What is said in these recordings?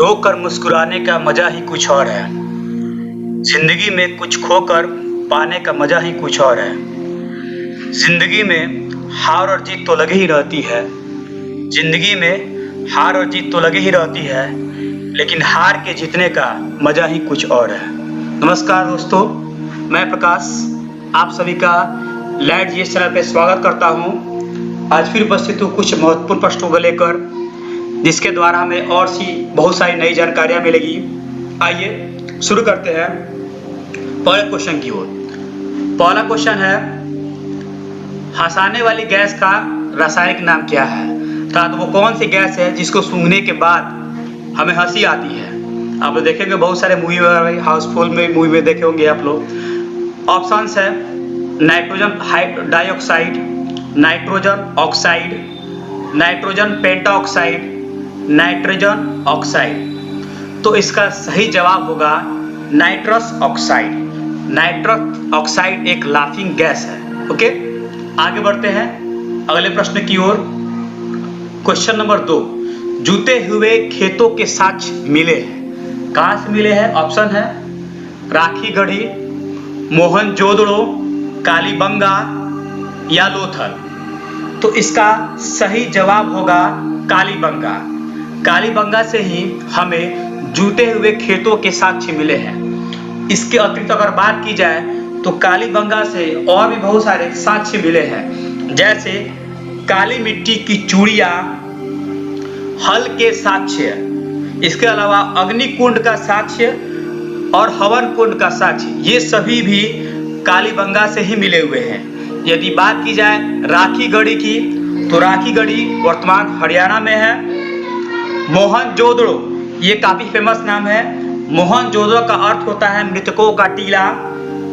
रो कर मुस्कुराने का मजा ही कुछ और है। जिंदगी में कुछ खोकर पाने का मजा ही कुछ और है। जिंदगी में हार और जीत तो लगी ही रहती है। जिंदगी में हार और जीत तो लगी ही रहती है, लेकिन हार के जीतने का मजा ही कुछ और है। नमस्कार दोस्तों, मैं प्रकाश आप सभी का लाइट जीएस चैनल पे स्वागत करता हूं। आज फिर उपस्थित हूँ कुछ महत्वपूर्ण प्रश्नों को लेकर, जिसके द्वारा हमें और सी बहुत सारी नई जानकारियां मिलेगी। आइए शुरू करते हैं पहले क्वेश्चन की ओर। पहला क्वेश्चन है, हंसाने वाली गैस का रासायनिक नाम क्या है? अर्थात वो कौन सी गैस है जिसको सूंघने के बाद हमें हंसी आती है? आप लोग देखेंगे बहुत सारे मूवी वगैरह, हाउसफुल में मूवी में देखे होंगे आप लोग। ऑप्शंस है nitrogen dioxide, nitrogen oxide, nitrogen pentoxide, nitrogen oxide. तो इसका सही जवाब होगा नाइट्रस ऑक्साइड। नाइट्रस ऑक्साइड एक लाफिंग गैस है। ओके, आगे बढ़ते हैं अगले प्रश्न की ओर। क्वेश्चन नंबर 2, जूते हुए खेतों के साक्ष्य मिले हैं। कहां से मिले हैं? ऑप्शन है राखीगढ़ी, मोहनजोदड़ो, कालीबंगा या लोथल। तो इसका सही जवाब होगा कालीबंगा। कालीबंगा से ही हमें जूते हुए खेतों के साक्ष्य मिले हैं। इसके अतिरिक्त अगर बात की जाए तो कालीबंगा से और भी बहुत सारे साक्ष्य मिले हैं, जैसे काली मिट्टी की चूड़ियां, हल के साक्ष्य, इसके अलावा अग्निकुंड का साक्ष्य और हवन कुंड का साक्ष्य, ये सभी भी कालीबंगा से ही मिले हुए हैं। यदि बात की जाए राखीगढ़ी की, तो राखीगढ़ी वर्तमान हरियाणा में है। मोहनजोदड़ो ये काफी फेमस नाम है। मोहनजोदड़ो का अर्थ होता है मृतकों का टीला।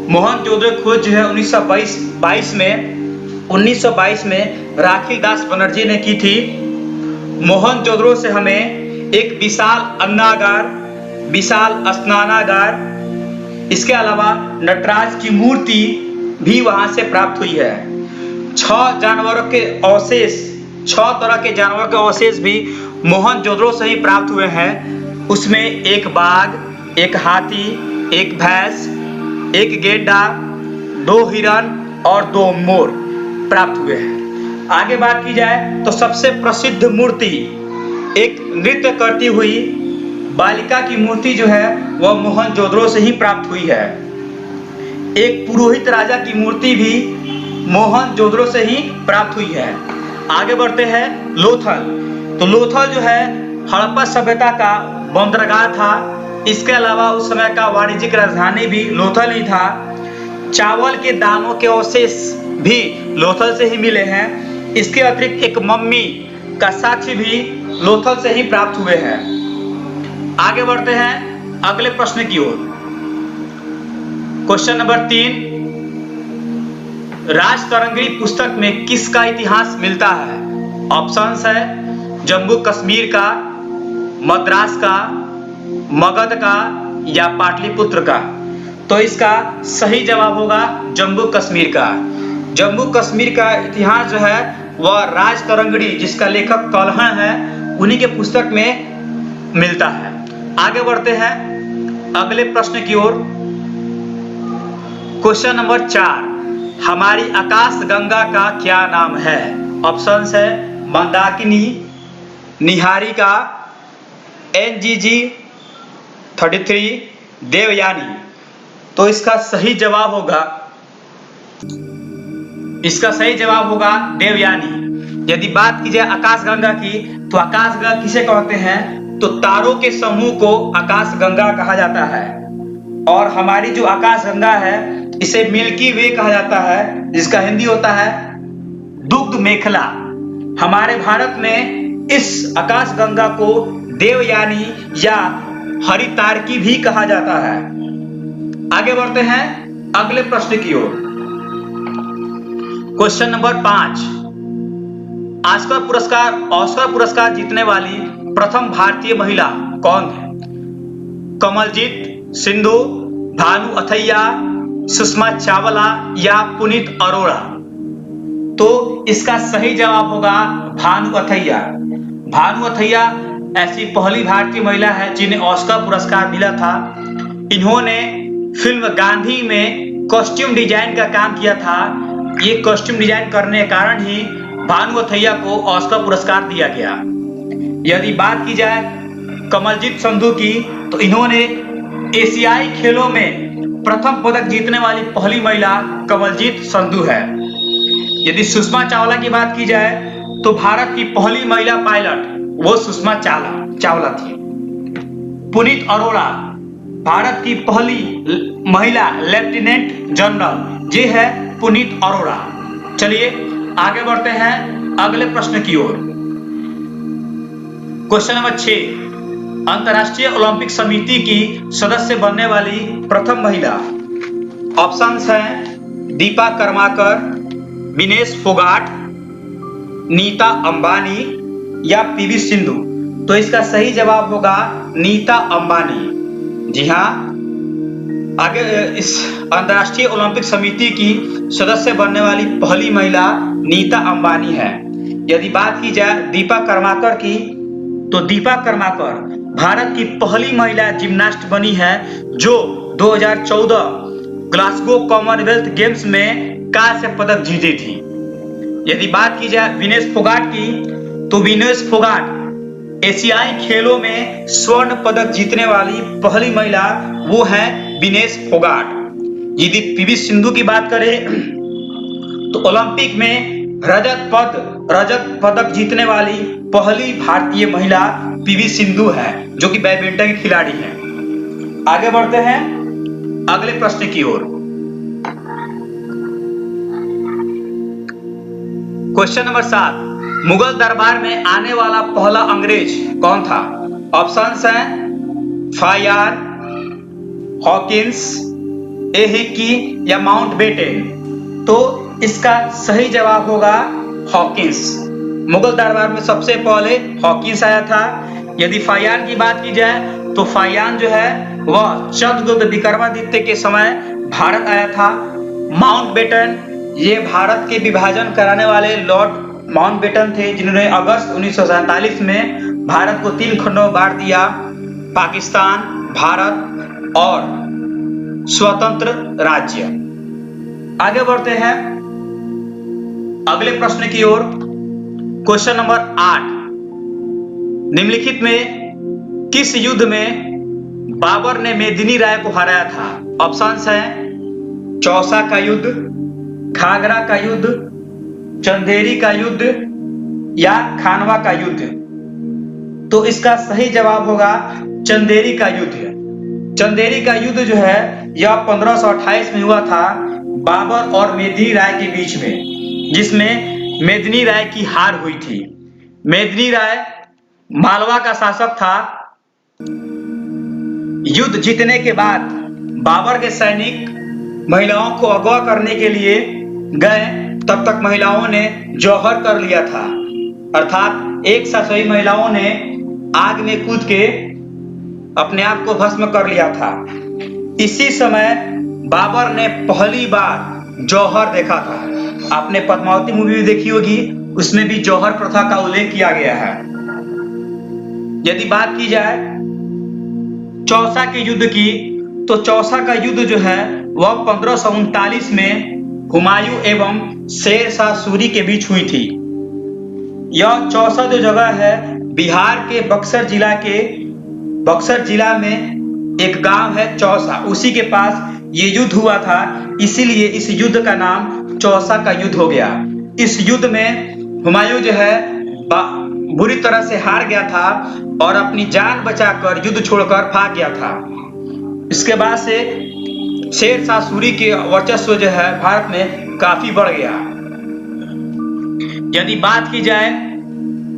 मोहनजोदड़ो खोज जो है 1922 में राखीदास बनर्जी ने की थी। मोहनजोदड़ो से हमें एक विशाल अन्नागार, विशाल स्नानागार, इसके अलावा नटराज की मूर्ति भी वहां से प्राप्त हुई है। 6 जानवरों के अवशेष, 6 तरह के जानवरों के अवशेष भी मोहनजोदड़ो से ही प्राप्त हुए हैं। उसमें एक बाघ, एक हाथी, एक भैंस, एक गेंडा, 2 हिरण और 2 मोर प्राप्त हुए हैं। आगे बात की जाए तो सबसे प्रसिद्ध मूर्ति, एक नृत्य करती हुई बालिका की मूर्ति जो है वह मोहनजोदड़ो से ही प्राप्त हुई है। एक पुरोहित राजा की मूर्ति भी मोहनजोदड़ो से ही प्राप्त हुई है। आगे बढ़ते हैं लोथल। तो लोथल जो है हड़प्पा सभ्यता का बंदरगाह था। इसके अलावा उस समय का वाणिज्यिक राजधानी भी लोथल ही था। चावल के दानों के अवशेष भी लोथल से ही मिले हैं। इसके अतिरिक्त एक मम्मी का साक्ष्य भी लोथल से ही प्राप्त हुए हैं। आगे बढ़ते हैं अगले प्रश्न की ओर। क्वेश्चन नंबर 3, राजतरंगिणी पुस्तक में किसका इतिहास मिलता है? ऑप्शंस है जम्मू कश्मीर का, मद्रास का, मगध का या पाटलिपुत्र का। तो इसका सही जवाब होगा जम्मू कश्मीर का। जम्मू कश्मीर का इतिहास जो है वह राजतरंगिणी, जिसका लेखक तलहन है, उन्हीं के पुस्तक में मिलता है। आगे बढ़ते हैं अगले प्रश्न की ओर। क्वेश्चन नंबर 4, हमारी आकाश गंगा का क्या नाम है? ऑप्शंस है मंदाकिनी, निहारिका, NGG 33, देवयानी। तो इसका सही जवाब होगा देवयानी। यदि बात की जाए आकाशगंगा की, तो आकाशगंगा किसे कहते हैं? तो तारों के समूह को आकाशगंगा कहा जाता है। और हमारी जो आकाशगंगा है इसे मिल्की वे कहा जाता है, जिसका हिंदी होता है दुग्ध मेखला। हमारे भारत में इस आकाशगंगा को देवयानी या हरितारकी भी कहा जाता है। आगे बढ़ते हैं अगले प्रश्न की ओर। क्वेश्चन नंबर 5, ऑस्कर पुरस्कार जीतने वाली प्रथम भारतीय महिला कौन है? कमलजीत सिंधु, भानु अथैया, सुषमा चावला या पुनीत अरोड़ा। तो इसका सही जवाब होगा भानु अथैया। भानु अथैया ऐसी पहली भारतीय महिला है जिन्हें ऑस्कर पुरस्कार मिला था। इन्होंने फिल्म गांधी में कॉस्ट्यूम डिजाइन का काम किया था। ये कॉस्ट्यूम डिजाइन करने के कारण ही भानु अथैया को ऑस्कर पुरस्कार दिया गया। यदि बात की जाए कमलजीत संधू की, तो इन्होंने एशियाई खेलों में प्रथम पदक जीतने वाली पहली महिला कमलजीत संधू है। यदि सुषमा चावला की बात की जाए तो भारत की पहली महिला पायलट वो सुषमा चावला थी। पुनीत अरोड़ा भारत की पहली महिला लेफ्टिनेंट जनरल, ये है पुनीत अरोड़ा। चलिए आगे बढ़ते हैं अगले प्रश्न की ओर। क्वेश्चन नंबर 6, अंतर्राष्ट्रीय ओलंपिक समिति की सदस्य बनने वाली प्रथम महिला। ऑप्शंस हैं दीपा कर्माकर, विनेश फोगाट, नीता अंबानी या पीवी सिंधु। तो इसका सही जवाब होगा नीता अंबानी। जी हाँ, आगे इस अंतर्राष्ट्रीय ओलंपिक समिति की सदस्य बनने वाली पहली महिला नीता अंबानी है। यदि बात की जाए दीपा कर्माकर की, तो दीपा कर्माकर भारत की पहली महिला जिम्नास्ट बनी है जो 2014 ग्लासगो कॉमनवेल्थ गेम्स में कांस्य पदक जीती थी। यदि बात की जाए विनेश फोगाट की, तो विनेश फोगाट एशियाई खेलों में स्वर्ण पदक जीतने वाली पहली महिला वो है विनेश फोगाट। यदि पीवी सिंधु की बात करें तो ओलंपिक में रजत पदक जीतने वाली पहली भारतीय महिला पीवी सिंधु है, जो कि बैडमिंटन की खिलाड़ी है। आगे बढ़ते हैं अगले प्रश्न की ओर। क्वेश्चन नंबर 7, मुगल दरबार में आने वाला पहला अंग्रेज कौन था? ऑप्शंस हैं फायार, हॉकिंस, ए हिक्की या माउंटबेटन। तो इसका सही जवाब होगा हॉकिंस। मुगल दरबार में सबसे पहले हॉकिंस आया था। यदि फायान की बात की जाए तो फायान जो है वह चंद्रगुप्त विक्रमादित्य के समय भारत आया था। माउंटबेटन ये भारत के विभाजन कराने वाले लॉर्ड माउंटबेटन थे, जिन्होंने अगस्त 1947 में भारत को 3 खंडों में बांट दिया, पाकिस्तान, भारत और स्वतंत्र राज्य। आगे बढ़ते हैं अगले प्रश्न की ओर। क्वेश्चन नंबर 8, निम्नलिखित में किस युद्ध में बाबर ने मेदिनी राय को हराया था? ऑप्शंस हैं चौसा का युद्ध, घाघरा का युद्ध, चंदेरी का युद्ध या खानवा का युद्ध। तो इसका सही जवाब होगा चंदेरी का युद्ध। चंदेरी का युद्ध जो है यह 1528 में हुआ था बाबर और मेदिनी राय के बीच में, जिसमें मेदिनी राय की हार हुई थी। मेदिनी राय मालवा का शासक था। युद्ध जीतने के बाद बाबर के सैनिक महिलाओं को अगवा करने के लिए गए, तब तक महिलाओं ने जौहर कर लिया था, अर्थात एक साथ सभी महिलाओं ने आग में कूद के अपने आप को भस्म कर लिया था। इसी समय बाबर ने पहली बार जौहर देखा था। आपने पद्मावती मूवी भी देखी होगी, उसमें भी जौहर प्रथा का उल्लेख किया गया है। यदि बात की जाए चौसा के युद्ध की, तो चौसा का युद्ध जो है वह 1539 में हुमायूं एवं शेर शाह सूरी के बीच हुई थी। यह चौसा जो जगह है बिहार के बक्सर जिला में एक गांव है चौसा, उसी के पास ये युद्ध हुआ था, इसीलिए इस युद्ध का नाम चौसा का युद्ध हो गया। इस युद्ध में हुमायूं जो है बुरी तरह से हार गया था और अपनी जान बचाकर युद्ध छोड़कर भाग गया था। इसके बाद से शेर शाह सूरी के वर्चस्व जो है भारत में काफी बढ़ गया। यदि बात की जाए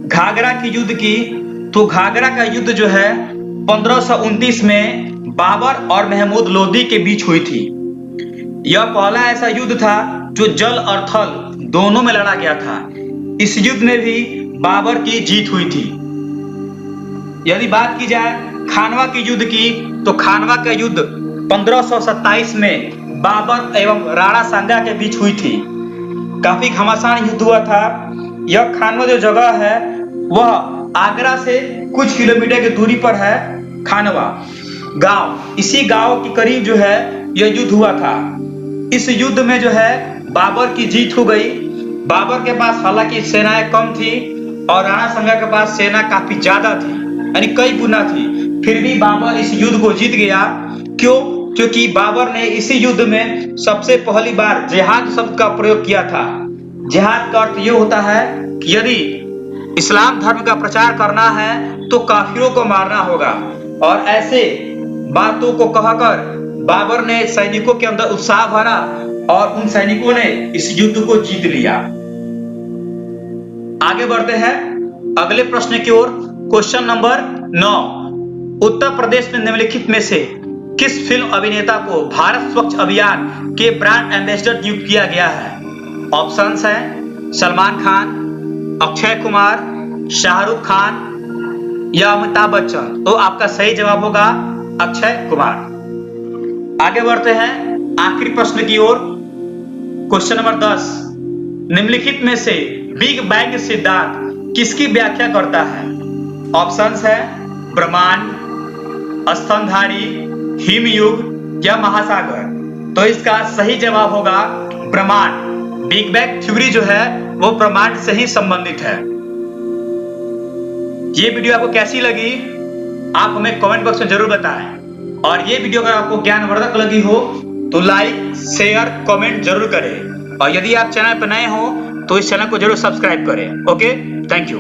घाघरा की युद्ध की, तो घाघरा का युद्ध जो है 1529 में बाबर और महमूद लोदी के बीच हुई थी। यह पहला ऐसा युद्ध था जो जल और थल दोनों में लड़ा गया था। इस युद्ध में भी बाबर की जीत हुई थी। यदि बात की जाए खानवा की युद्ध की, तो खानवा का युद्ध 1527 में बाबर एवं राणा सांगा के बीच हुई थी। काफी घमासान युद्ध हुआ था। यह खानवा जो जगह है वह आगरा से कुछ किलोमीटर की दूरी पर है खानवा गांव। इसी गांव के करीब जो है यह युद्ध हुआ था। इस युद्ध में जो है बाबर की जीत हो गई। बाबर के पास हालांकि सेनाएं कम थी और राणा संगा के पास सेना काफी ज्यादा थी, यानी कई गुना थी। फिर भी बाबर इस युद्ध को जीत गया। क्यों? क्योंकि बाबर ने इसी युद्ध में सबसे पहली बार जिहाद शब्द का प्रयोग किया था। जिहाद का अर्थ यह होता है कि यदि इस्लाम धर्म का प्रचार करना है तो काफिरों को मारना होगा, और ऐसे बातों को कहकर बाबर ने सैनिकों के अंदर उत्साह भरा और उन सैनिकों ने इस युद्ध को जीत लिया। आगे बढ़ते हैं अगले प्रश्न की ओर। क्वेश्चन नंबर 9, उत्तर प्रदेश में निम्नलिखित में से किस फिल्म अभिनेता को भारत स्वच्छ अभियान के ब्रांड एम्बेसडर नियुक्त किया गया है? ऑप्शंस हैं सलमान खान, अक्षय कुमार, शाहरुख खान या अमिताभ बच्चन। तो आपका सही जवाब होगा अक्षय कुमार। आगे बढ़ते हैं आखिरी प्रश्न की ओर। क्वेश्चन नंबर 10, निम्नलिखित में से बिग बैंग सिद्धांत किसकी व्याख्या करता है? ऑप्शंस है ब्रह्मांड, स्तनधारी, हिमयुग या महासागर। तो इसका सही जवाब होगा ब्रह्मांड। बिग बैंग थ्योरी जो है वो ब्रह्मांड से ही संबंधित है। ये वीडियो आपको कैसी लगी आप हमें कमेंट बॉक्स में जरूर बताएं, और ये वीडियो अगर आपको ज्ञानवर्धक लगी हो तो लाइक, शेयर, कमेंट जरूर करें, और यदि आप चैनल पर नए हो तो इस चैनल को जरूर सब्सक्राइब करें। Okay, thank you.